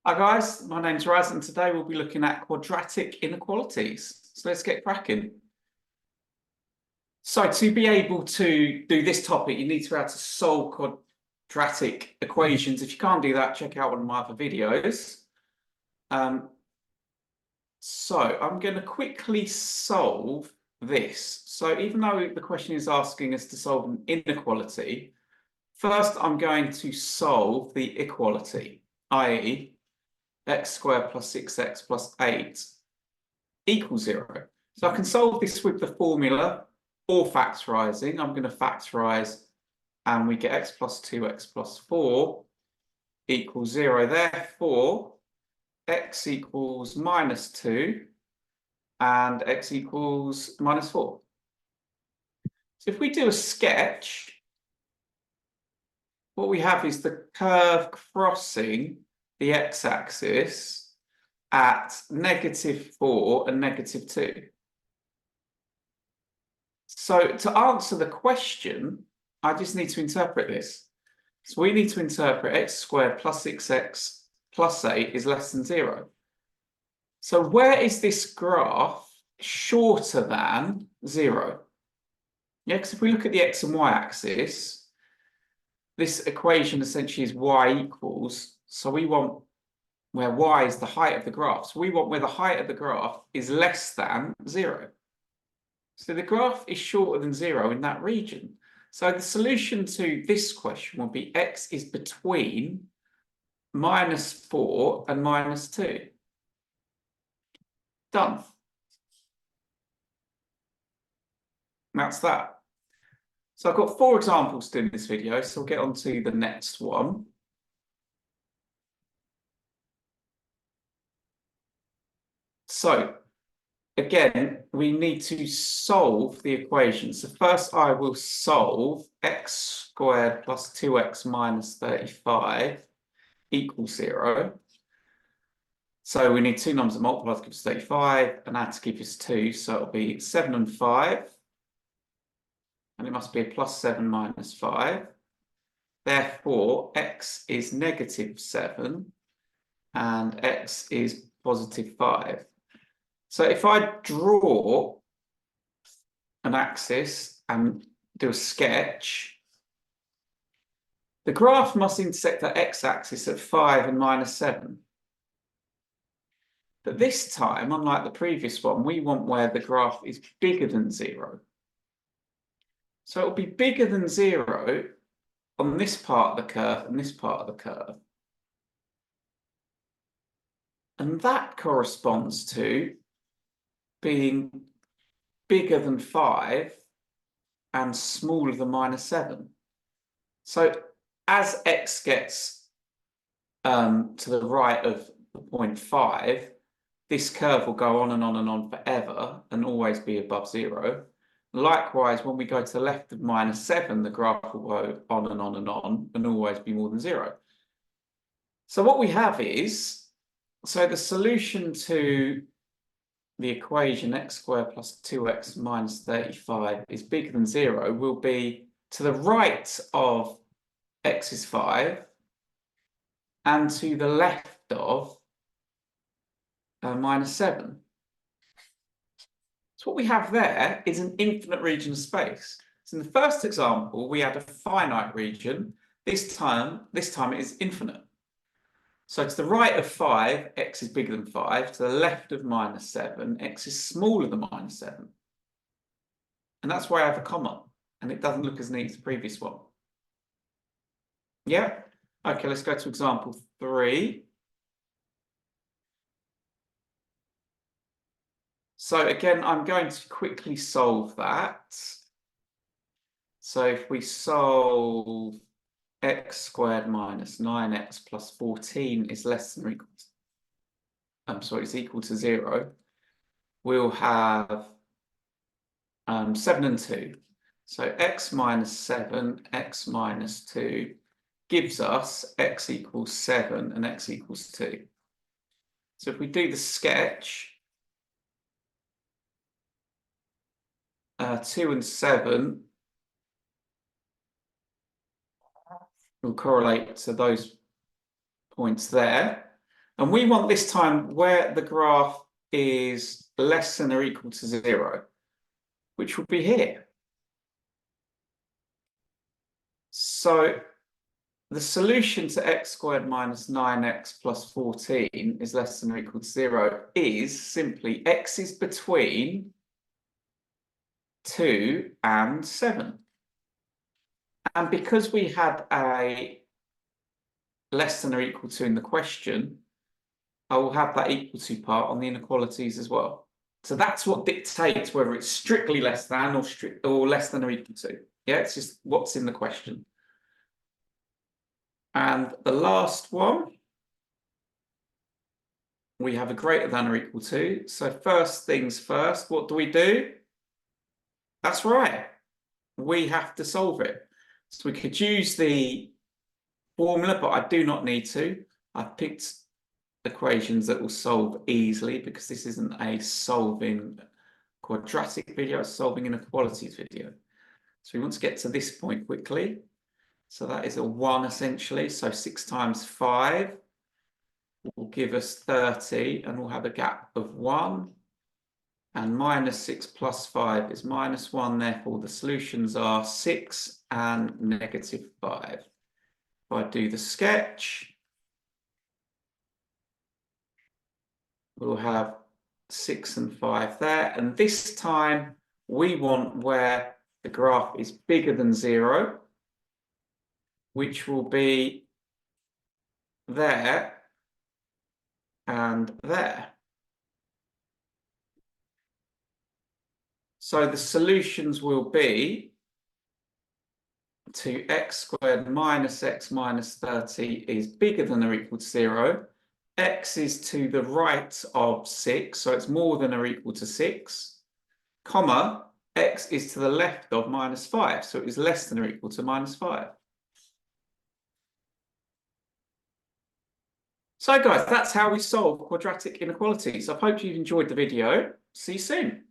Hi guys, my name's Raz and today we'll be looking at quadratic inequalities. So let's get cracking. So to be able to do this topic, you need to be able to solve quadratic equations. If you can't do that, check out one of my other videos. So I'm going to quickly solve this. So even though the question is asking us to solve an inequality, first I'm going to solve the equality, i.e. x squared plus 6x plus 8 equals 0. So I can solve this with the formula or factorising. I'm going to factorise and we get x plus 2x plus 4 equals 0. Therefore, x equals minus 2 and x equals minus 4. So if we do a sketch, what we have is the curve crossing the x-axis at -4 and -2. So to answer the question, I just need to interpret this. So we need to interpret x squared plus 6x plus 8 is less than 0. So where is this graph shorter than 0? Yeah, because if we look at the x and y axis, this equation essentially is y equals, so we want where y is the height of the graph. So we want where the height of the graph is less than 0. So the graph is shorter than 0 in that region. So the solution to this question will be x is between -4 and -2. Done. And that's that. So I've got 4 examples to do in this video, so we'll get on to the next one. So again, we need to solve the equation. So first I will solve x squared plus 2x minus 35 equals 0. So we need two numbers that multiply to give us 35 and add to give us 2. So it'll be 7 and 5. And it must be a plus 7 minus 5. Therefore, x is -7 and x is positive 5. So if I draw an axis and do a sketch, the graph must intersect the x-axis at 5 and -7. But this time, unlike the previous one, we want where the graph is bigger than 0. So it'll be bigger than 0 on this part of the curve and this part of the curve. And that corresponds to being bigger than 5 and smaller than -7. So as x gets to the right of the point 5, this curve will go on and on and on forever and always be above 0. Likewise, when we go to the left of -7, the graph will go on and on and on and always be more than 0. So what we have is, so the solution to the equation x squared plus 2x minus 35 is bigger than 0 will be to the right of x is 5 and to the left of -7. So what we have there is an infinite region of space. So in the first example, we had a finite region. This time it is infinite. So to the right of 5, x is bigger than 5. To the left of -7, x is smaller than -7. And that's why I have a comma. And it doesn't look as neat as the previous one. Yeah? Okay, let's go to example 3. So again, I'm going to quickly solve that. So if we solve x squared minus 9x plus 14 is less than or equal to, it's equal to 0, we'll have 7 and 2. So x minus 7, x minus 2 gives us x equals 7 and x equals 2. So if we do the sketch, 2 and 7 will correlate to those points there. And we want this time where the graph is less than or equal to 0, which will be here. So the solution to x squared minus 9x plus 14 is less than or equal to 0 is simply x is between 2 and 7. And because we had a less than or equal to in the question, I will have that equal to part on the inequalities as well. So that's what dictates whether it's strictly less than or less than or equal to. Yeah, it's just what's in the question. And the last one, we have a greater than or equal to. So first things first, what do? That's right. We have to solve it. So we could use the formula, but I do not need to. I've picked equations that will solve easily because this isn't a solving quadratic video, it's solving inequalities video. So we want to get to this point quickly. So that is a 1 essentially. So 6 times 5 will give us 30, and we'll have a gap of 1. And minus 6 plus 5 is minus 1. Therefore, the solutions are 6 and negative 5. If I do the sketch, we'll have 6 and 5 there. And this time, we want where the graph is bigger than 0, which will be there and there. So the solutions will be to x squared minus x minus 30 is bigger than or equal to 0. X is to the right of 6, so it's more than or equal to 6, comma, x is to the left of minus 5, so it is less than or equal to minus 5. So guys, that's how we solve quadratic inequalities. I hope you've enjoyed the video. See you soon.